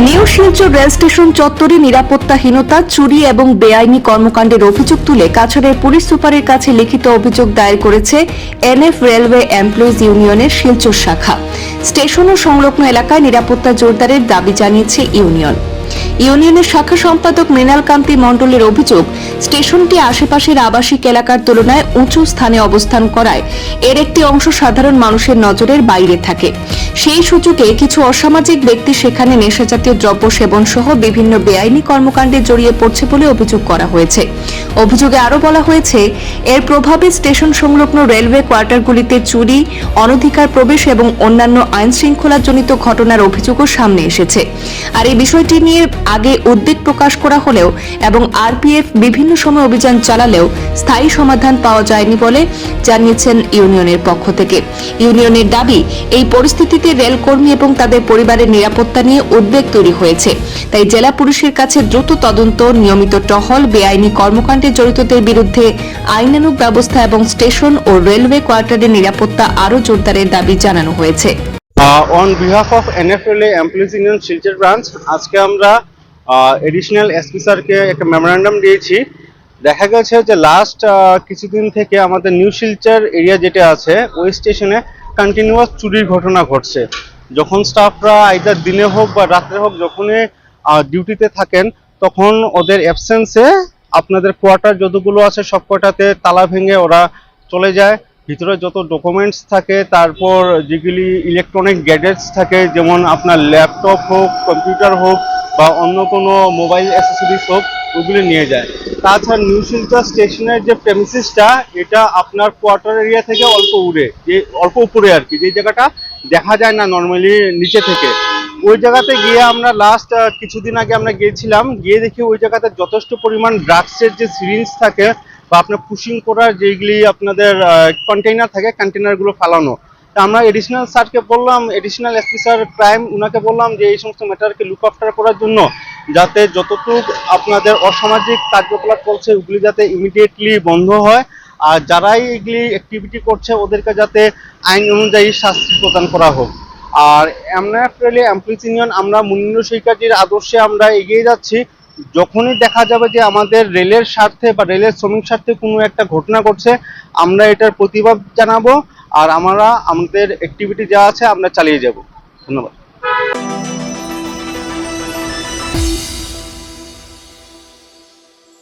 New Silchar rail station চত্বরে নিরাপত্তাহীনতা, চুরি এবং বেআইনি কর্মকাণ্ডের অভিযোগ তুলে কাছাড়ের পুলিশ সুপারের কাছে লিখিত অভিযোগ দায়ের করেছে এনএফ রেলওয়ে এমপ্লয়িজ ইউনিয়নের শিলচর শাখা। স্টেশন ও সংলগ্ন এলাকায় নিরাপত্তা জোরদারের দাবি জানিয়েছে ইউনিয়নের শাখা সম্পাদক মৃণাল কান্তি মণ্ডলের অভিযোগ, স্টেশনটি আশেপাশের আবাসিক এলাকার তুলনায় উঁচু স্থানে অবস্থান করায় এর একটি অংশ সাধারণ মানুষের নজরের বাইরে থাকে। সেই সুযোগে কিছু অসামাজিক ব্যক্তি সেখানে নেশাজাতীয় দ্রব্য সেবন সহ বিভিন্ন বেআইনি কর্মকাণ্ডে জড়িয়ে পড়ছে বলে অভিযোগ করা হয়েছে। অভিযোগে আরও বলা হয়েছে, এর প্রভাবে স্টেশন সংলগ্ন রেলওয়ে কোয়ার্টারগুলিতে চুরি, অনধিকার প্রবেশ এবং অন্যান্য আইন শৃঙ্খলাজনিত ঘটনার অভিযোগও সামনে এসেছে। আর এই বিষয়টি নিয়ে আগে উদ্বেগ প্রকাশ করা হলেও এবং আরপিএফ বিভিন্ন সময় অভিযান চালালেও স্থায়ী সমাধান পাওয়া যায়নি বলে জানিয়েছেন ইউনিয়নের পক্ষ থেকে। ইউনিয়নের দাবি, এই পরিস্থিতিতে রেলকর্মী এবং তাদের পরিবারের নিরাপত্তা নিয়ে উদ্বেগ তৈরি হয়েছে। তাই জেলা পুলিশের কাছে দ্রুত তদন্ত, নিয়মিত টহল, বেআইনি কর্মকাণ্ডে জড়িতদের বিরুদ্ধে আইনানুগ ব্যবস্থা এবং স্টেশন ও রেলওয়ে কোয়ার্টারের নিরাপত্তা আরও জোরদারের দাবি জানানো হয়েছে। On behalf of NFLA Employees Union Silchar branch, আজকে আমরা এডিশনাল এসপি স্যারকে একটা মেমোরেন্ডাম দিয়েছি। দেখা গেছে যে লাস্ট কিছুদিন থেকে আমাদের নিউ শিলচর এরিয়া যেটা আছে ওই স্টেশনে কন্টিনিউয়াস চুরির ঘটনা ঘটছে। যখন স্টাফরা আইদার দিনে হোক বা রাত্রে হোক, যখনই ডিউটিতে থাকেন তখন ওদের অ্যাবসেন্সে আপনাদের কোয়ার্টার যতগুলো আছে সব কটাতে তালা ভেঙে ওরা চলে যায়। ভিতরে যত ডকুমেন্টস থাকে, তারপর যেগুলি ইলেকট্রনিক গ্যাজেটস থাকে, যেমন আপনার ল্যাপটপ হোক, কম্পিউটার হোক বা অন্য কোনো মোবাইল অ্যাক্সেসরিজ হোক, ওগুলি নিয়ে যায়। তাছাড়া নিউ শিলচর স্টেশনের যে প্রেমিসিসটা, এটা আপনার কোয়ার্টার এরিয়া থেকে অল্প উপরে আর কি, যে জায়গাটা দেখা যায় না নর্মালি নিচে থেকে, ওই জায়গাতে গিয়ে আমরা লাস্ট কিছুদিন আগে আমরা গিয়েছিলাম। গিয়ে দেখি ওই জায়গাতে যথেষ্ট পরিমাণ ড্রাগসের যে সিরিঞ্জ থাকে বা আপনার পুশিং করার যেগুলি আপনাদের কন্টেইনার থাকে, কন্টেইনারগুলো ফালানো। তা আমরা এডিশনাল স্যারকে বললাম, এডিশনাল এসপি স্যার ক্রাইম, উনাকে বললাম যে এই সমস্ত ম্যাটারকে লুক আফটার করার জন্য, যাতে যতটুকু আপনাদের অসামাজিক কার্যকলাপ চলছে ওগুলি যাতে ইমিডিয়েটলি বন্ধ হয়, আর যারাই এগুলি অ্যাক্টিভিটি করছে ওদেরকে যাতে আইন অনুযায়ী শাস্তি প্রদান করা হোক। আর এমএফএলএ এমপ্লয়িজ ইউনিয়ন আমরা মুনীন্দ্র সৈকতের আদর্শে আমরা এগিয়ে যাচ্ছি। যখনই দেখা যাবে যে আমাদের রেলের স্বার্থে বা রেলের শ্রমিক স্বার্থে কোনো একটা ঘটনা ঘটছে, আমরা এটার প্রতিবাদ জানাবো আর আমরা আমাদের অ্যাক্টিভিটি যা আছে আমরা চালিয়ে যাব। ধন্যবাদ।